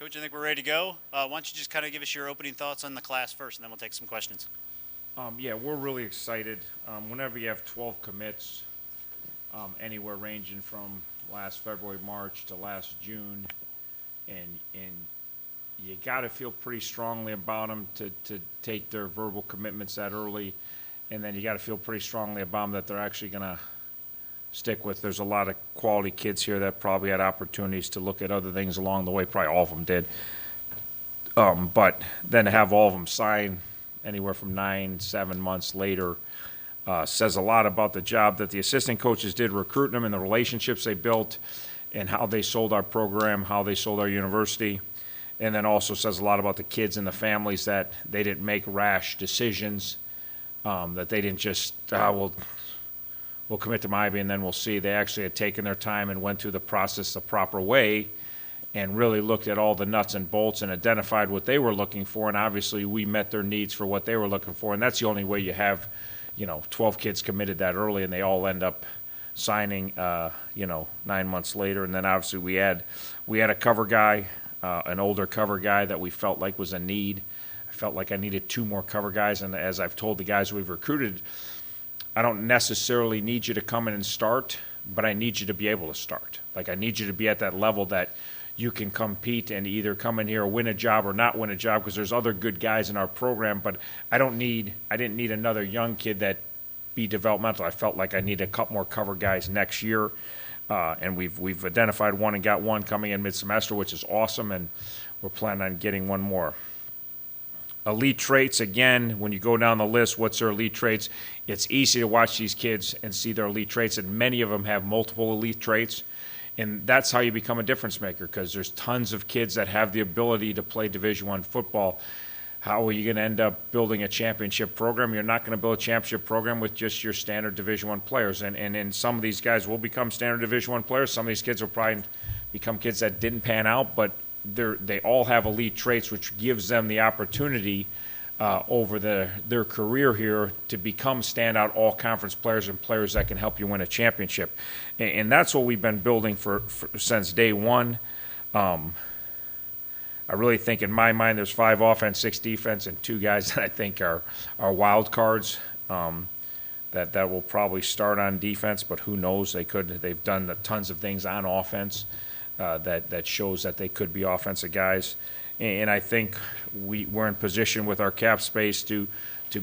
Coach, I think we're ready to go. Why don't you just kind of give us your opening thoughts on the class first, and then we'll take some questions. Yeah, we're really excited. Whenever you have 12 commits, anywhere ranging from last February, March to last June, and you got to feel pretty strongly about them to take their verbal commitments that early, and then you got to feel pretty strongly about them that they're actually going to stick with. There's a lot of quality kids here that probably had opportunities to look at other things along the way. Probably all of them did. But then to have all of them sign anywhere from 9, 7 months later says a lot about the job that the assistant coaches did recruiting them and the relationships they built and how they sold our program, how they sold our university. And then also says a lot about the kids and the families that they didn't make rash decisions, that they didn't just, we'll commit to Ivy and then we'll see. They actually had taken their time and went through the process the proper way and really looked at all the nuts and bolts and identified what they were looking for. And obviously we met their needs for what they were looking for. And that's the only way you have, 12 kids committed that early and they all end up signing, 9 months later. And then obviously we had a cover guy, an older cover guy that we felt like was a need. I felt like I needed 2 more cover guys. And as I've told the guys we've recruited, I don't necessarily need you to come in and start, but I need you to be able to start. Like I need you to be at that level that you can compete and either come in here, win a job or not win a job, because there's other good guys in our program, but I didn't need another young kid that be developmental. I felt like I needed a couple more cover guys next year. And we've identified one and got one coming in mid-semester, which is awesome, and we're planning on getting one more. Elite traits, again, when you go down the list, what's their elite traits? It's easy to watch these kids and see their elite traits, and many of them have multiple elite traits. And that's how you become a difference maker, because there's tons of kids that have the ability to play Division I football. How are you going to end up building a championship program? You're not going to build a championship program with just your standard Division I players. And some of these guys will become standard Division I players. Some of these kids will probably become kids that didn't pan out, but they all have elite traits, which gives them the opportunity over their career here to become standout all-conference players and players that can help you win a championship. And that's what we've been building for since day one. I really think in my mind there's 5 offense, 6 defense, and 2 guys that I think are wild cards that will probably start on defense, but who knows? They've done tons of things on offense that shows that they could be offensive guys. And I think we're in position with our cap space to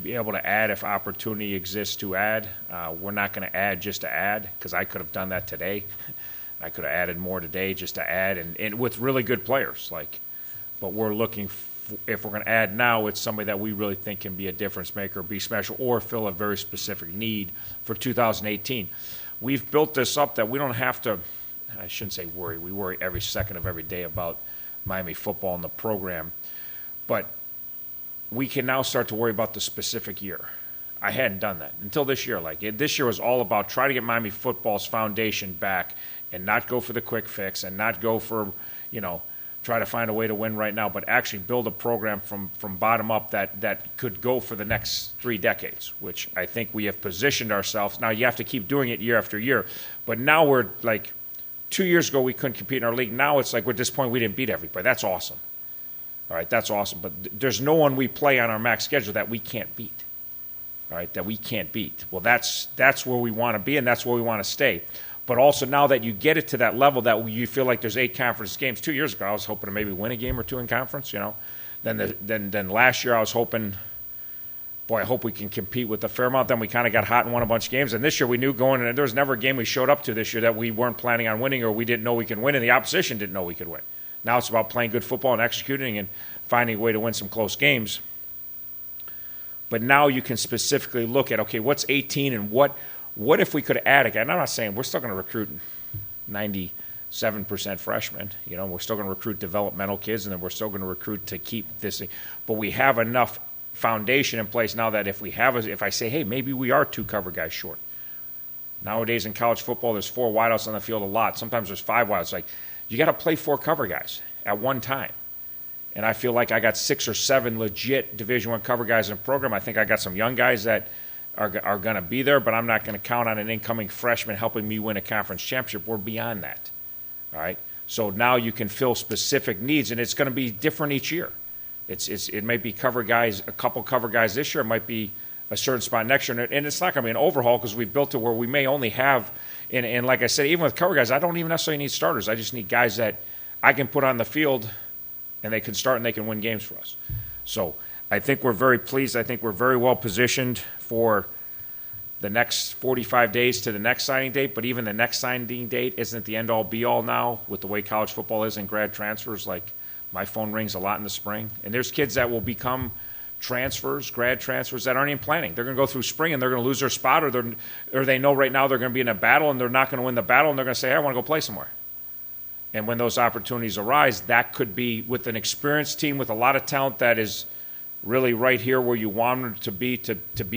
be able to add if opportunity exists to add. We're not going to add just to add, because I could have done that today. I could have added more today just to add, and with really good players. But we're looking, if we're going to add now, it's somebody that we really think can be a difference maker, be special, or fill a very specific need for 2018. We've built this up that we don't have to, I shouldn't say worry. We worry every second of every day about Miami football and the program. But we can now start to worry about the specific year. I hadn't done that until this year. This year was all about trying to get Miami football's foundation back and not go for the quick fix and not go for, try to find a way to win right now, but actually build a program from bottom up that could go for the next 3 decades, which I think we have positioned ourselves. Now you have to keep doing it year after year, but now we're 2 years ago we couldn't compete in our league. Now it's at this point we didn't beat everybody. That's awesome. All right, that's awesome. But there's no one we play on our max schedule that we can't beat. All right, that we can't beat. Well, that's where we want to be, and that's where we want to stay. But also now that you get it to that level that you feel like there's 8 conference games. 2 years ago, I was hoping to maybe win a game or 2 in conference. Then last year I was hoping, boy, I hope we can compete with the Fairmount. Then we kind of got hot and won a bunch of games. And this year we knew going, and there was never a game we showed up to this year that we weren't planning on winning or we didn't know we could win, and the opposition didn't know we could win. Now it's about playing good football and executing and finding a way to win some close games. But now you can specifically look at, okay, what's 18 and what if we could add a guy? And I'm not saying we're still going to recruit 97% freshmen. We're still going to recruit developmental kids, and then we're still going to recruit to keep this thing. But we have enough foundation in place now that if I say, hey, maybe we are 2 cover guys short. Nowadays in college football, there's 4 wideouts on the field a lot. Sometimes there's 5 wideouts. You got to play 4 cover guys at one time. And I feel like I got 6 or 7 legit Division I cover guys in the program. I think I got some young guys that are going to be there, but I'm not going to count on an incoming freshman helping me win a conference championship. We're beyond that. All right? So now you can fill specific needs, and it's going to be different each year. It might be cover guys, a couple cover guys this year. It might be a certain spot next year, and it's not going to be an overhaul because we've built it where we may only have. And like I said, even with cover guys, I don't even necessarily need starters. I just need guys that I can put on the field, and they can start and they can win games for us. So I think we're very pleased. I think we're very well positioned for the next 45 days to the next signing date, but even the next signing date isn't the end-all be-all now with the way college football is and grad transfers. Like, my phone rings a lot in the spring, and there's kids that will become transfers, grad transfers, that aren't even planning. They're going to go through spring, and they're going to lose their spot, or they know right now they're going to be in a battle, and they're not going to win the battle, and they're going to say, hey, I want to go play somewhere. And when those opportunities arise, that could be with an experienced team with a lot of talent that is really right here where you want them to be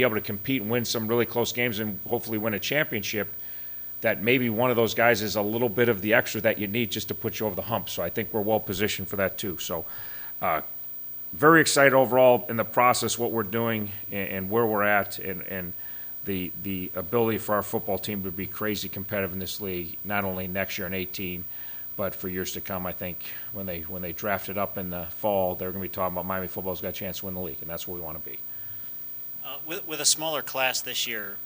able to compete and win some really close games and hopefully win a championship, that maybe one of those guys is a little bit of the extra that you need just to put you over the hump. So I think we're well positioned for that too. So very excited overall in the process, what we're doing and where we're at, and the ability for our football team to be crazy competitive in this league, not only next year in 18, but for years to come. I think when they draft it up in the fall, they're going to be talking about Miami football's got a chance to win the league, and that's where we want to be. With a smaller class this year,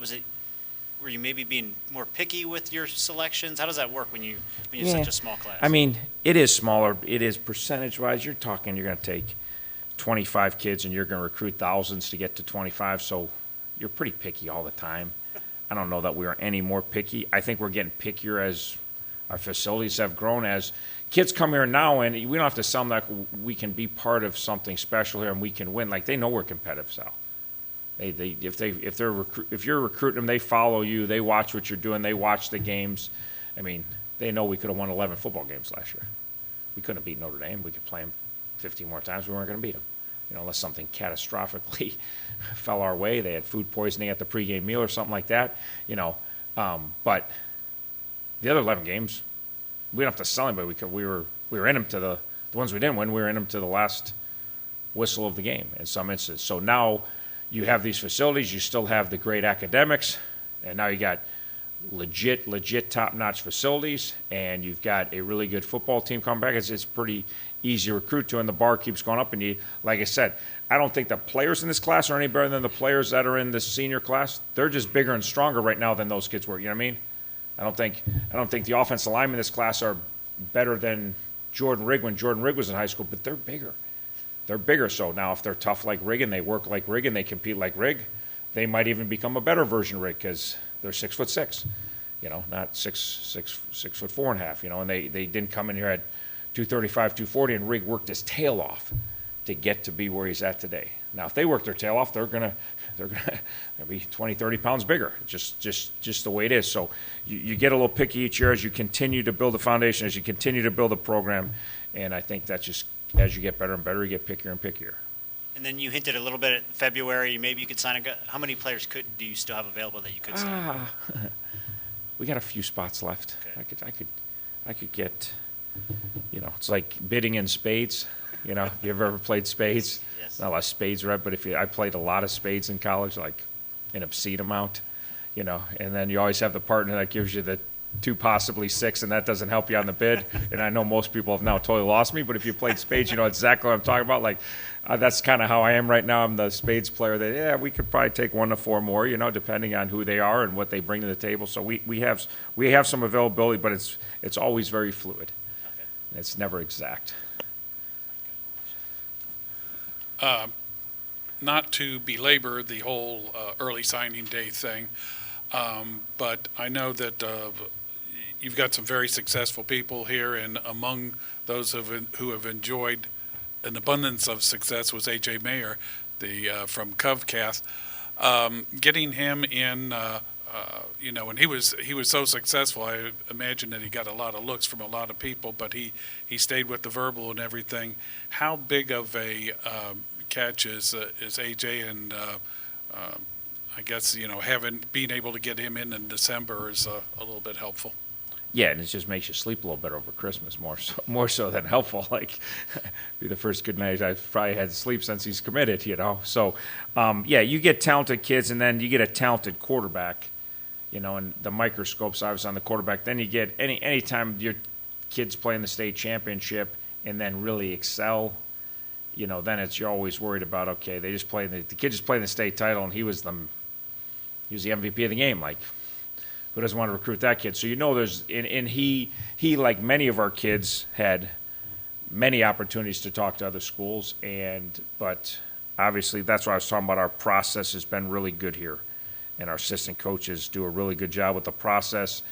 were you maybe being more picky with your selections? How does that work when you have such a small class? I mean, it is smaller. It is percentage-wise. You're talking you're going to take 25 kids and you're going to recruit thousands to get to 25, so you're pretty picky all the time. I don't know that we are any more picky. I think we're getting pickier as our facilities have grown, as kids come here now, and we don't have to sell them that we can be part of something special here and we can win. Like, they know we're competitive, Sal. If you're recruiting them, they follow you, they watch what you're doing, they watch the games. I mean, they know we could have won 11 football games last year. We couldn't have beat Notre Dame. We could play them 15 more times. We weren't going to beat them, unless something catastrophically fell our way. They had food poisoning at the pregame meal or something like that, But the other 11 games, we don't have to sell anybody. We were in them to the ones we didn't win. We were in them to the last whistle of the game in some instances. So now you have these facilities. You still have the great academics, and now you got legit top-notch facilities, and you've got a really good football team coming back. It's pretty easy to recruit to, and the bar keeps going up. And like I said, I don't think the players in this class are any better than the players that are in the senior class. They're just bigger and stronger right now than those kids were. You know what I mean? I don't think the offensive linemen in this class are better than Jordan Rigg when Jordan Rigg was in high school, but they're bigger. They're bigger. So now if they're tough like Rigg and they work like Rigg and they compete like Rigg, they might even become a better version of Rigg because they're 6'6", not 6'4.5", and they didn't come in here at 235, 240, and Rigg worked his tail off to get to be where he's at today. Now, if they work their tail off, they're gonna be 20, 30 pounds bigger. Just the way it is. So you get a little picky each year as you continue to build a foundation, as you continue to build a program, and I think that's just as you get better and better, you get pickier and pickier. And then you hinted a little bit at February. Maybe you could sign how many players do you still have available that you could sign? We got a few spots left. Okay. I could get. It's like bidding in spades. If you ever played spades, Yes. not a lot of spades, right? But I played a lot of spades in college, like an obscene amount, and then you always have the partner that gives you the 2, possibly 6, and that doesn't help you on the bid. And I know most people have now totally lost me, but if you played spades, you know exactly what I'm talking about. Like, that's kind of how I am right now. I'm the spades player that, we could probably take 1 to 4 more, depending on who they are and what they bring to the table. So we have some availability, but it's always very fluid. Okay. It's never exact. Not to belabor the whole early signing day thing, but I know that you've got some very successful people here, and among those who have enjoyed an abundance of success was A.J. Mayer, from Covcath. Getting him in, and he was so successful, I imagine that he got a lot of looks from a lot of people, but he stayed with the verbal and everything. How big of a catch is A.J., and I guess, being able to get him in December is a little bit helpful. Yeah, and it just makes you sleep a little better over Christmas, more so than helpful. Like, be the first good night I've probably had sleep since he's committed, So, you get talented kids, and then you get a talented quarterback, and the microscope's obviously on the quarterback. Then you get any time you're kids play in the state championship and then really excel, you know, then you're always worried about, okay, they just played, the kid just played in the state title and he was the MVP of the game. Like, who doesn't want to recruit that kid? So, you know, and he, like many of our kids, had many opportunities to talk to other schools, but obviously that's why I was talking about. Our process has been really good here, and our assistant coaches do a really good job with the process,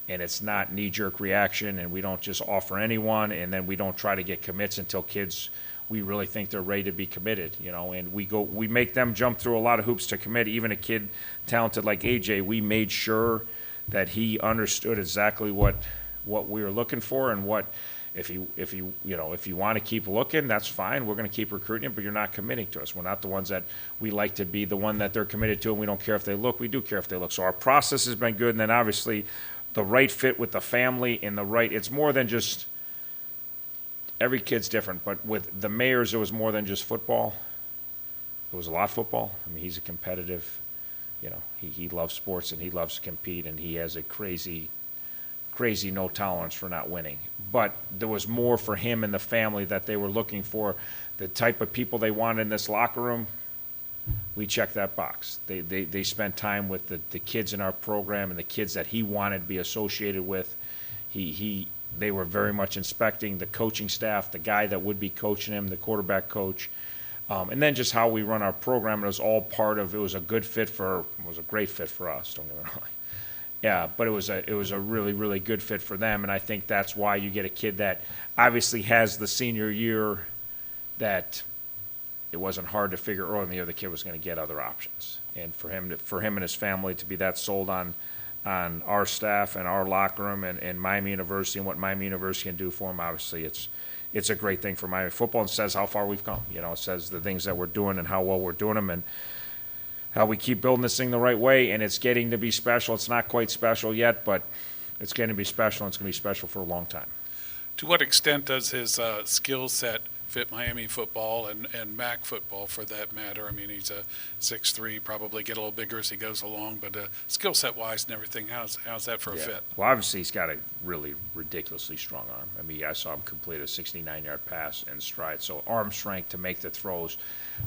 and it's not knee-jerk reaction, and we don't just offer anyone, and then we don't try to get commits until kids, we really think they're ready to be committed, you know, and we make them jump through a lot of hoops to commit. Even a kid talented like AJ, we made sure that he understood exactly what we were looking for, and what, if you want to keep looking, that's fine. We're going to keep recruiting him, but you're not committing to us. We're not the ones that we like to be the one that they're committed to, and we don't care if they look. We do care if they look. So our process has been good, and then obviously the right fit with the family and it's more than just, every kid's different, but with the Mayors, it was more than just football. It was a lot of football. I mean, he's a competitive, you know, he loves sports and he loves to compete, and he has a crazy no tolerance for not winning. But there was more for him and the family that they were looking for. The type of people they wanted in this locker room, we checked that box. They spent time with the kids in our program and the kids that he wanted to be associated with. They were very much inspecting the coaching staff, the guy that would be coaching him, the quarterback coach. And then just how we run our program, it was all part of, it was a great fit for us, don't get me wrong. Yeah, but it was a really, really good fit for them, and I think that's why you get a kid that obviously has the senior year, that it wasn't hard to figure early in the year the kid was going to get other options. And for him and his family to be that sold on our staff and our locker room and Miami University and what Miami University can do for him, obviously it's a great thing for Miami football, and says how far we've come. You know, it says the things that we're doing and how well we're doing them, and how we keep building this thing the right way, and it's getting to be special. It's not quite special yet, but it's going to be special, and it's going to be special for a long time. To what extent does his skill set fit Miami football and MAC football, for that matter? I mean, he's a 6'3", probably get a little bigger as he goes along, but skill set wise and everything, how's that for a fit? Well, obviously he's got a really ridiculously strong arm. I mean, I saw him complete a 69-yard pass in stride, so arm strength to make the throws.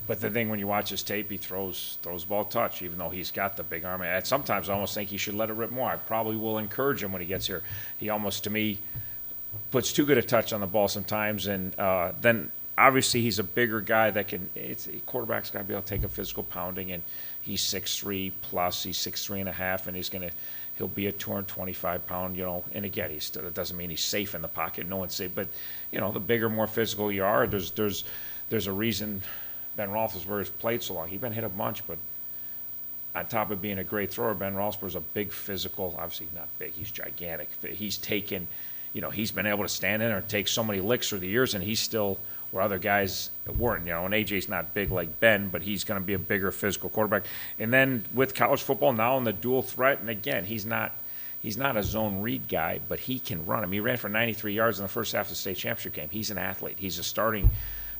But the thing, when you watch his tape, he throws ball touch, even though he's got the big arm. And sometimes I almost think he should let it rip more. I probably will encourage him when he gets here. He almost, to me, puts too good a touch on the ball sometimes, and then obviously he's a bigger guy that can. Quarterback's got to be able to take a physical pounding, and he's 6'3" plus, he's 6'3" and a half, and he'll be a 225-pound, you know. And again, it doesn't mean he's safe in the pocket. No one's safe, but you know, the bigger, more physical you are, there's a reason Ben Roethlisberger's played so long. He's been hit a bunch, but on top of being a great thrower, Ben Roethlisberger's a big physical. Obviously not big, he's gigantic. He's taken. You know, he's been able to stand in there and take so many licks through the years, and he's still where other guys weren't. You know, and AJ's not big like Ben, but he's going to be a bigger physical quarterback. And then with college football now in the dual threat, and again, he's not a zone read guy, but he can run. I mean, he ran for 93 yards in the first half of the state championship game. He's an athlete. He's a starting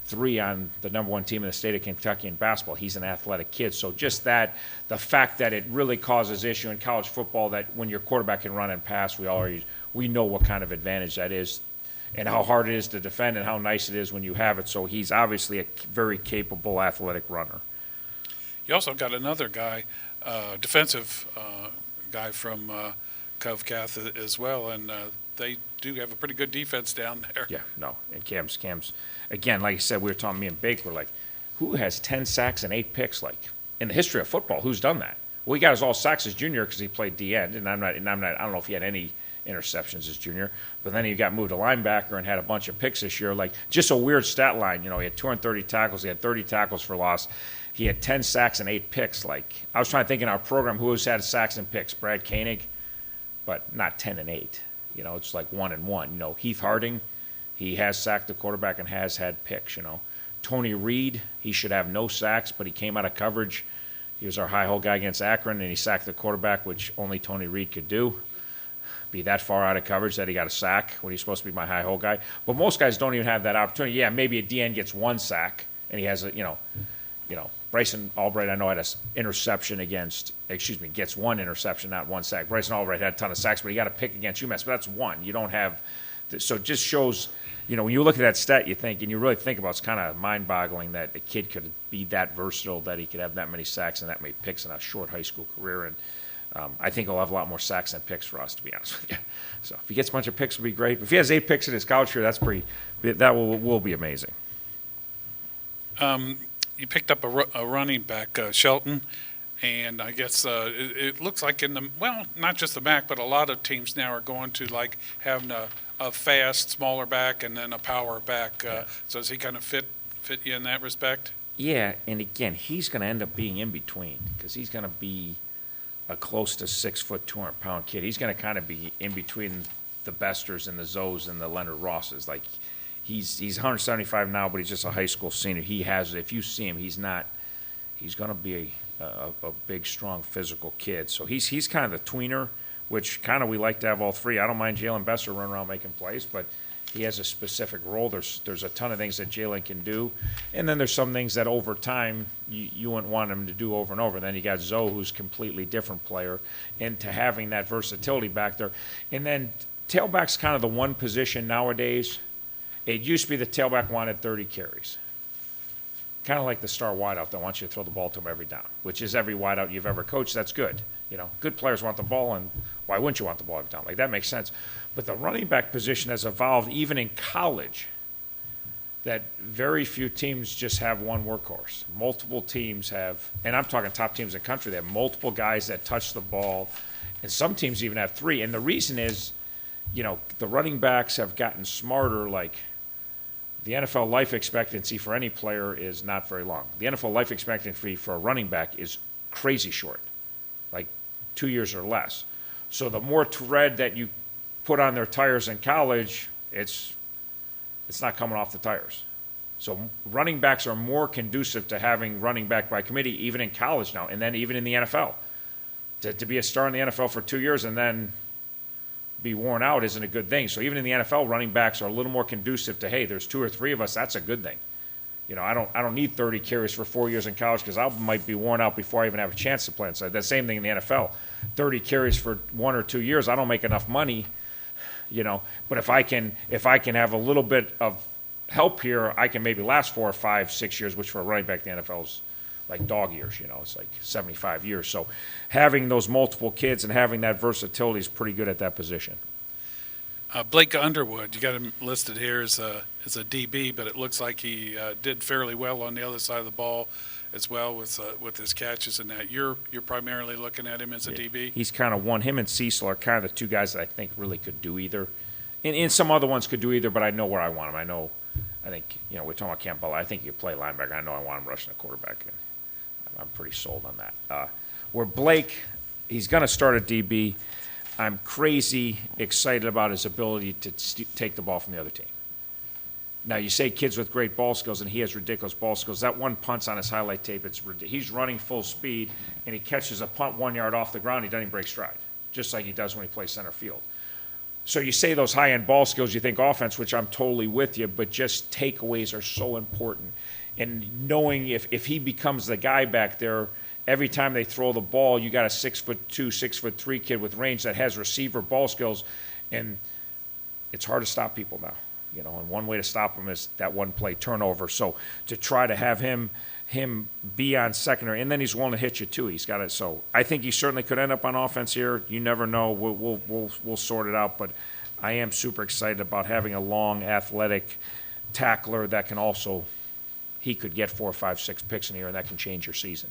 3 on the #1 team in the state of Kentucky in basketball. He's an athletic kid. So just the fact that it really causes issue in college football, that when your quarterback can run and pass, we know what kind of advantage that is, and how hard it is to defend, and how nice it is when you have it. So he's obviously a very capable athletic runner. You also got another guy, defensive guy from Covcath as well, and they do have a pretty good defense down there. Yeah, no, and Cam's, again, like I said, we were talking, me and Bake were like, who has 10 sacks and 8 picks, like, in the history of football? Who's done that? Well, he got his all sacks as junior because he played D-end, and I don't know if he had any interceptions as junior, but then he got moved to linebacker and had a bunch of picks this year. Like, just a weird stat line. You know, he had 230 tackles, he had 30 tackles for loss, he had 10 sacks and 8 picks. Like, I was trying to think in our program who has had sacks and picks. Brad Koenig, but not 10 and 8. You know, it's like 1 and 1. You know, Heath Harding, he has sacked the quarterback and has had picks. You know, Tony Reed, he should have no sacks, but he came out of coverage. He was our high hole guy against Akron, and he sacked the quarterback, which only Tony Reed could do. Be that far out of coverage that he got a sack when he's supposed to be my high hole guy. But most guys don't even have that opportunity. Yeah, maybe a DN gets 1 sack, and he has a, you know, Bryson Albright, I know, had an interception gets 1 interception, not 1 sack. Bryson Albright had a ton of sacks, but he got a pick against UMass, but that's 1. You don't have So it just shows, when you look at that stat, you think, and you really think about it, it's kind of mind-boggling that a kid could be that versatile, that he could have that many sacks and that many picks in a short high school career. And I think he'll have a lot more sacks than picks for us, to be honest with you. So if he gets a bunch of picks, it'll be great. If he has 8 picks in his college career, that will be amazing. You picked up a running back, Shelton, and I guess it looks like not just the back, but a lot of teams now are going to like having a fast, smaller back and then a power back. So does he kind of fit you in that respect? Yeah, and again, he's going to end up being in between because he's going to be a close to 6 foot, 200-pound kid. He's going to kind of be in between the Besters and the Zoes and the Leonard Rosses. Like, he's 175 now, but he's just a high school senior. If you see him, he's going to be a big, strong, physical kid. So he's kind of the tweener, which kind of we like to have all three. I don't mind Jalen Besser running around making plays, but he has a specific role. There's a ton of things that Jalen can do, and then there's some things that over time you wouldn't want him to do over and over. Then you got Zoe, who's a completely different player, and to having that versatility back there. And then tailback's kind of the one position nowadays. It used to be the tailback wanted 30 carries. Kind of like the star wideout that wants you to throw the ball to him every down, which is every wideout you've ever coached. That's good. Good players want the ball, and why wouldn't you want the ball every down? Like, that makes sense. But the running back position has evolved even in college, that very few teams just have one workhorse. Multiple teams have, and I'm talking top teams in the country, they have multiple guys that touch the ball, and some teams even have 3. And the reason is, the running backs have gotten smarter. Like, the NFL life expectancy for any player is not very long. The NFL life expectancy for a running back is crazy short, like 2 years or less. So the more tread that you put on their tires in college, it's not coming off the tires. So running backs are more conducive to having running back by committee, even in college now, and then even in the NFL. To be a star in the NFL for 2 years and then be worn out isn't a good thing. So even in the NFL, running backs are a little more conducive to, hey, there's 2 or 3 of us, that's a good thing. I don't need 30 carries for 4 years in college because I might be worn out before I even have a chance to play inside. The same thing in the NFL. 30 carries for 1 or 2 years, I don't make enough money, But if I can have a little bit of help here, I can maybe last 4 or 5, 6 years, which for a running back, the NFL's like dog years, it's like 75 years. So having those multiple kids and having that versatility is pretty good at that position. Blake Underwood, you got him listed here as a DB, but it looks like he did fairly well on the other side of the ball as well with his catches and that. You're primarily looking at him as a DB? He's kind of one. Him and Cecil are kind of the 2 guys that I think really could do either. And some other ones could do either, but I know where I want him. I think, we're talking about Campbell. I think he could play linebacker. I know I want him rushing the quarterback. And I'm pretty sold on that. Where Blake, he's going to start at DB. I'm crazy excited about his ability to take the ball from the other team. Now, you say kids with great ball skills, and he has ridiculous ball skills. That one punt's on his highlight tape. He's running full speed, and he catches a punt 1 yard off the ground. He doesn't even break stride, just like he does when he plays center field. So you say those high-end ball skills, you think offense, which I'm totally with you, but just takeaways are so important. And knowing if he becomes the guy back there, every time they throw the ball, you got a 6'2", 6'3" kid with range that has receiver ball skills, and it's hard to stop people now. And one way to stop him is that one play turnover. So to try to have him be on secondary, and then he's willing to hit you too. He's got it. So I think he certainly could end up on offense here. You never know. We'll sort it out. But I am super excited about having a long, athletic tackler that can also. He could get 4, 5, 6 picks in here, and that can change your season.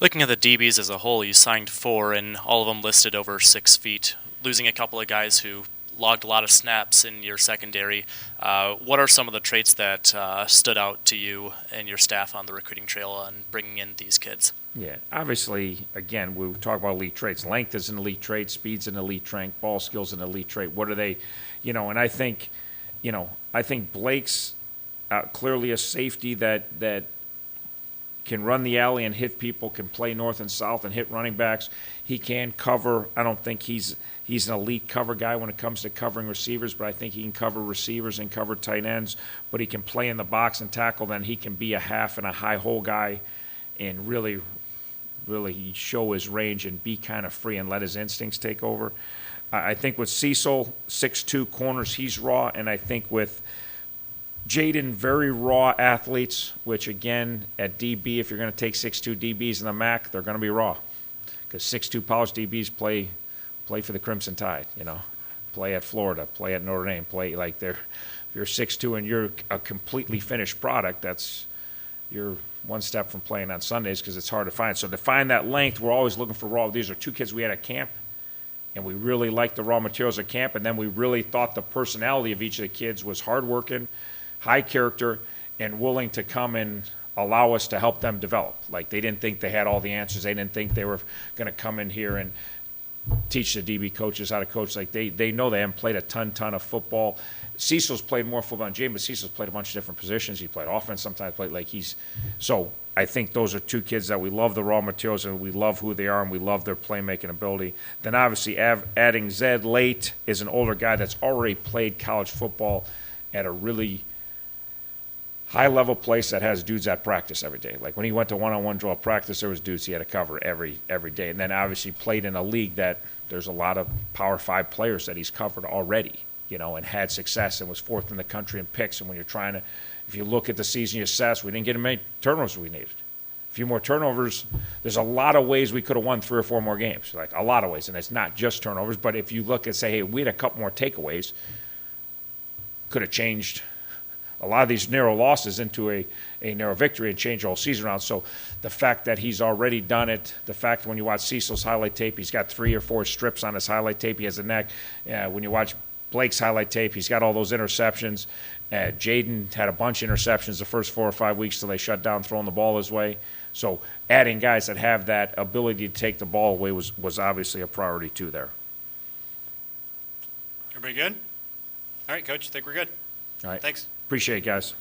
Looking at the DBs as a whole, you signed 4, and all of them listed over 6 feet, losing a couple of guys who logged a lot of snaps in your secondary. What are some of the traits that stood out to you and your staff on the recruiting trail on bringing in these kids? Yeah, obviously, again, we talk about elite traits. Length is an elite trait. Speed's an elite trait. Ball skill's an elite trait. What are they? And I think Blake's clearly a safety that can run the alley and hit people, can play north and south and hit running backs. He can cover. I don't think he's an elite cover guy when it comes to covering receivers, but I think he can cover receivers and cover tight ends. But he can play in the box and tackle. Then he can be a half and a high hole guy and really show his range and be kind of free and let his instincts take over. I think with Cecil, 6'2" corners, he's raw, and I think with Jaden, very raw athletes, which again, at DB, if you're going to take 6'2" DBs in the MAC, they're going to be raw. Because 6'2" polished DBs play for the Crimson Tide, you know. Play at Florida, play at Notre Dame, play like they're, if you're 6'2" and you're a completely finished product, you're one step from playing on Sundays because it's hard to find. So to find that length, we're always looking for raw. These are two kids we had at camp, and we really liked the raw materials at camp, and then we really thought the personality of each of the kids was hardworking, high character, and willing to come and allow us to help them develop. Like, they didn't think they had all the answers. They didn't think they were going to come in here and teach the DB coaches how to coach. Like, they know they haven't played a ton of football. Cecil's played more football than James, but Cecil's played a bunch of different positions. He played offense, sometimes played like so I think those are two kids that we love the raw materials and we love who they are and we love their playmaking ability. Then obviously adding Zed late is an older guy that's already played college football at a really high-level place that has dudes at practice every day. Like when he went to one-on-one drill practice, there was dudes he had to cover every day. And then obviously played in a league that there's a lot of Power 5 players that he's covered already, you know, and had success and was fourth in the country in picks. And when you're trying to, if you look at the season you assess, we didn't get as many turnovers as we needed. A few more turnovers. There's a lot of ways we could have won 3 or 4 more games, like a lot of ways. And it's not just turnovers, but if you look and say, hey, we had a couple more takeaways, could have changed a lot of these narrow losses into a narrow victory and change the whole season around. So the fact that he's already done it, the fact that when you watch Cecil's highlight tape, he's got 3 or 4 strips on his highlight tape. He has a neck. When you watch Blake's highlight tape, he's got all those interceptions. Jaden had a bunch of interceptions the first 4 or 5 weeks till they shut down throwing the ball his way. So adding guys that have that ability to take the ball away was obviously a priority too there. Everybody good? All right, Coach, I think we're good. All right. Thanks. Appreciate it, guys.